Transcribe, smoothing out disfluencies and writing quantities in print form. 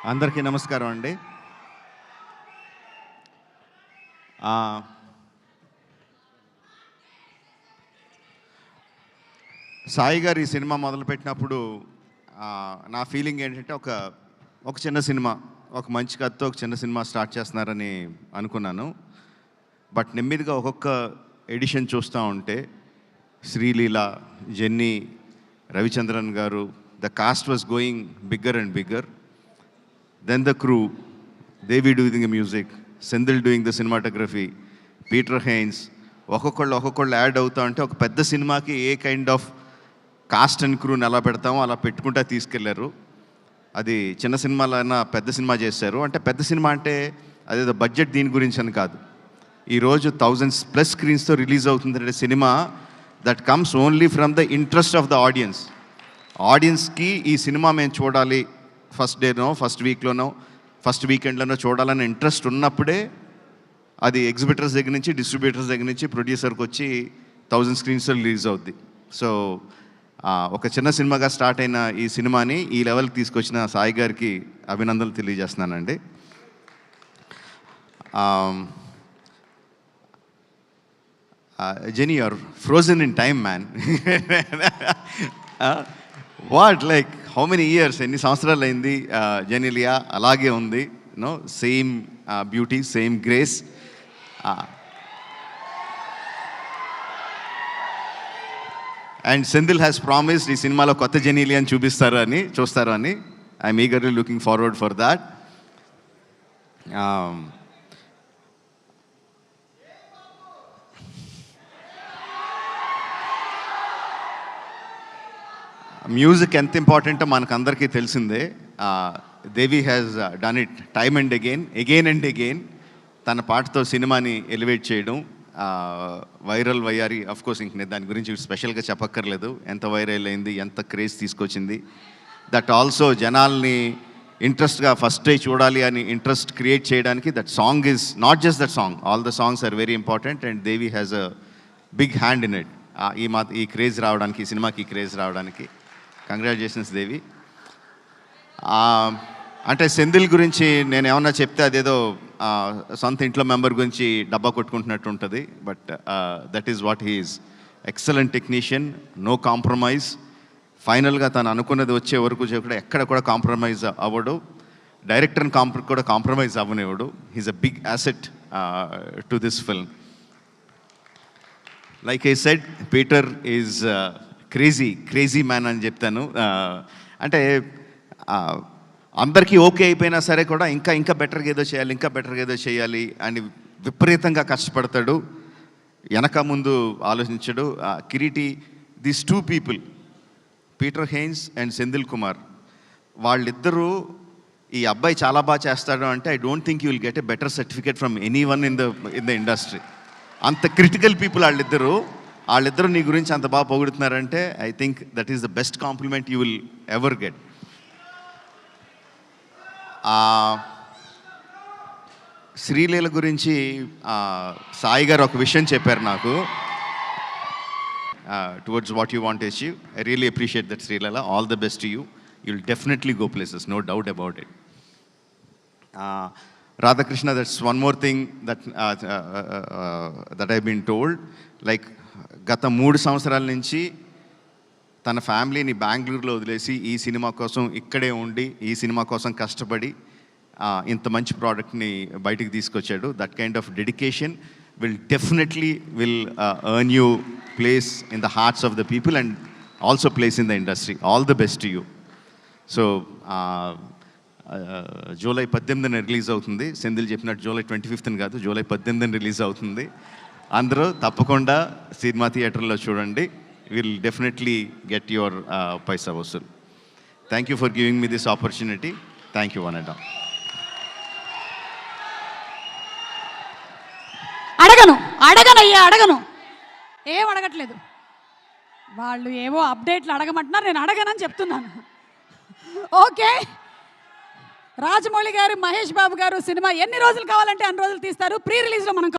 అందరికీ నమస్కారం అండి. సాయి గారు ఈ సినిమా మొదలుపెట్టినప్పుడు నా ఫీలింగ్ ఏంటంటే ఒక చిన్న సినిమా, ఒక మంచి కథతో ఒక చిన్న సినిమా స్టార్ట్ చేస్తున్నారని అనుకున్నాను. బట్ నెమ్మదిగా ఒక్కొక్క ఎడిషన్ చూస్తూ ఉంటే శ్రీలీల, జెన్నీ, రవిచంద్రన్ గారు, the cost was going bigger and bigger. Then the crew, Devi doing the music, Sendil doing the cinematography, Peter Haynes, ఒక్కొక్కళ్ళు యాడ్ అవుతా ఉంటే ఒక పెద్ద సినిమాకి ఏ కైండ్ ఆఫ్ కాస్ట్ అండ్ క్రూని ఎలా పెడతామో అలా పెట్టుకుంటా తీసుకెళ్లారు. అది చిన్న సినిమాలైనా పెద్ద సినిమా చేశారు. అంటే పెద్ద సినిమా అంటే అదేదో బడ్జెట్ దీని గురించి అని కాదు. ఈరోజు 1000+ స్క్రీన్స్తో రిలీజ్ అవుతుందంటే cinema that comes only from the interest of the audience. ఆడియన్స్కి ఈ సినిమా మేము చూడాలి, ఫస్ట్ డేనో, ఫస్ట్ వీక్లోనో, ఫస్ట్ వీకెండ్లోనో చూడాలని ఇంట్రెస్ట్ ఉన్నప్పుడే అది ఎగ్జిబిటర్స్ దగ్గర నుంచి, డిస్ట్రిబ్యూటర్స్ దగ్గర నుంచి ప్రొడ్యూసర్కి వచ్చి 1000 స్క్రీన్స్లో రిలీజ్ అవుద్ది. సో ఒక చిన్న సినిమాగా స్టార్ట్ అయిన ఈ సినిమాని ఈ లెవెల్కి తీసుకొచ్చిన సాయి గారికి అభినందనలు తెలియజేస్తున్నానండి. Genie, your frozen in time man. What, like how many years, ఎన్ని సంవత్సరాలు అయింది జెనీలియా అలాగే ఉంది, no same beauty, same grace. And Senthil has promised ఈ సినిమాలో కొత్త జెనీలియాని చూస్తారు అని I'm eagerly looking forward for that. Music ఎంత ఇంపార్టెంటో మనకు అందరికీ తెలిసిందే. Devi has done it time and again and again. తన పాటతో సినిమాని ఎలివేట్ చేయడం, వైరల్ వయ్యారి. అఫ్ కోర్స్ ఇంక నేను దాని గురించి స్పెషల్గా చెప్పక్కర్లేదు, ఎంత వైరల్ అయింది, ఎంత క్రేజ్ తీసుకొచ్చింది. దట్ ఆల్సో జనాల్ని ఇంట్రెస్ట్గా ఫస్ట్ డే చూడాలి అని ఇంట్రెస్ట్ క్రియేట్ చేయడానికి that song is not just that song, all the songs are very important and Devi has a big hand in it. ఈ క్రేజ్ రావడానికి, ఈ సినిమాకి ఈ క్రేజ్ రావడానికి కంగ్రాచులేషన్స్ దేవి. అంటే సెంధిల్ గురించి నేను ఏమన్నా చెప్తే అదేదో సొంత ఇంట్లో మెంబర్ గురించి డబ్బా కొట్టుకుంటున్నట్టు ఉంటుంది. But that is what he is. Excellent technician, no compromise. ఫైనల్గా తను అనుకున్నది వచ్చే వరకు కూడా ఎక్కడ కూడా కాంప్రమైజ్ అవ్వడు. డైరెక్టర్ని కూడా కాంప్రమైజ్ అవ్వనివ్వడు. He's a big asset to this film. Like I said, Peter is crazy man అని చెప్తాను. అంటే అందరికీ ఓకే అయిపోయినా సరే కూడా ఇంకా బెటర్గా ఏదో చేయాలి అని విపరీతంగా కష్టపడతాడు. వెనక ముందు ఆలోచించడు. Kireeti, these 2 people, Peter Heins and Senthil Kumar, వాళ్ళిద్దరూ ఈ అబ్బాయి చాలా బాగా చేస్తాడు అంటే I don't think you will get a better certificate from anyone in the industry. అంత క్రిటికల్ పీపుల్ వాళ్ళిద్దరూ నీ గురించి అంత బాగా పొగుడుతున్నారంటే I think that is the best compliment you will ever get. Sreeleela గురించి సాయి గారు ఒక విషయం చెప్పారు నాకు, towards what you want to achieve. I really appreciate that Sreeleela. All the best to you. You will definitely go places, no doubt about it. Radhakrishna, that's one more thing that I've been told. Like, గత 3 సంవత్సరాల నుంచి తన ఫ్యామిలీని బెంగళూరులో వదిలేసి ఈ cinema కోసం ఇక్కడే ఉండి, ఈ సినిమా కోసం కష్టపడి ఇంత మంచి ప్రోడక్ట్ని బయటికి తీసుకొచ్చాడు. That kind of dedication definitely will earn you place in the hearts of the people and also place in the industry. All the best to you. So July 18న రిలీజ్ అవుతుంది. సెంధిల్ చెప్పినట్టు జూలై 25న కాదు, జూలై 18న release అవుతుంది. అందరూ తప్పకుండా cinema థియేటర్లో చూడండి. Will definitely get your paisa vasool. Thank you for giving me this opportunity. Thank you one and all. అడగను ఏం అడగట్లేదు. వాళ్ళు ఏవో అప్డేట్లు అడగమంటున్నారు, నేను అడగనని చెప్తున్నాను. ఓకే, రాజమౌళి గారు, మహేష్ బాబు గారు సినిమా ఎన్ని రోజులు కావాలంటే అన్ని రోజులు తీస్తారు. ప్రీ రిలీజ్లో మనం